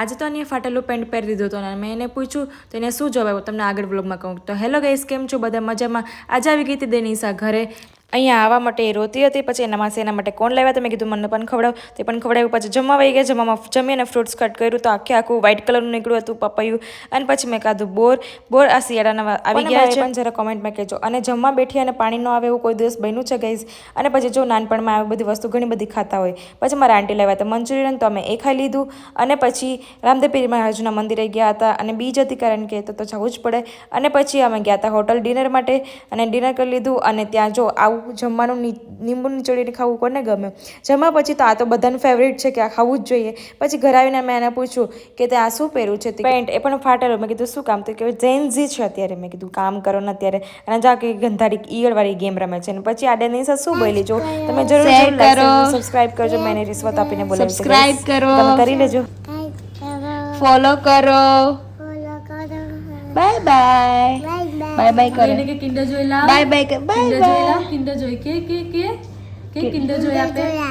આજે તો અહીંયા ફાટેલું પેન્ટ પહેરી દીધું હતું અને મેં એને પૂછ્યું તો એને શું જવાબ તમને આગળ વ્લોગમાં કહું. તો હેલો ગાઈસ, કેમ છો બધા મજામાં? આજે આવી ગઈ હતી દેનીસા ઘરે. અહીંયા આવવા માટે એ રોતી હતી. પછી એના માટે કોણ લાવ્યા તો મેં કીધું મને પણ ખવડાવ. તે પણ ખવડાવ્યું. પછી જમવા વહી ગયા. જમવામાં જમી અને ફ્રૂટ્સ કટ કર્યું તો આખું વ્હાઇટ કલરનું નીકળ્યું હતું પપૈયું. અને પછી મેં કાધું બોર આ શિયાળાના આવી ગયા છે પણ જરા કોમેન્ટમાં કહેજો. અને જમવા બેઠી અને પાણી ન આવે એવું કોઈ દિવસ બન્યું છે ગાઈસ. અને પછી જો નાનપણમાં આવી બધી વસ્તુ ઘણી બધી ખાતા હોય. પછી મારા આંટી લાવ્યા હતા મંચુરિયન તો અમે એ ખાઈ લીધું. અને પછી રામદેવ પીર મહારાજના મંદિરે ગયા હતા અને બીજ હતી કારણ કે તો જવું જ પડે. અને પછી અમે ગયા હતા હોટલ ડિનર માટે અને ડિનર કરી લીધું. અને ત્યાં જો આવું જમવાનું લીંબુ નીચોડીને ખાવું કોને ગમે. જમવા પછી તો આ તો બધાનું ફેવરેટ છે કે આ ખાવું જ જોઈએ. પછી ઘરે આવીને મેં એને પૂછ્યું કે તે આ શું પહેર્યું છે પેન્ટ એ પણ ફાટેલું. મેં કીધું શું કામ? તો કે જેન્ઝી છે અત્યારે. મેં કીધું કામ કરો ને અત્યારે. અને જા કે ગંધારી ઈયળવાળી ગેમ રમે છે. અને પછી આ ડેનિસા શું બોલી જો તમે જરૂર સબસ્ક્રાઇબ કરજો. મેં એને રિશ્વત આપીને બોલાવી છે. સબસ્ક્રાઇબ કરો, તમે કરી લેજો. ફોલો કરો. Bye bye. બાય બાય કરો. એને કે કિન્ડર જોઈ લાવ. Bye bye. Bye bye. Kinder જોઈ કે કિન્ડર જોઈ આપે.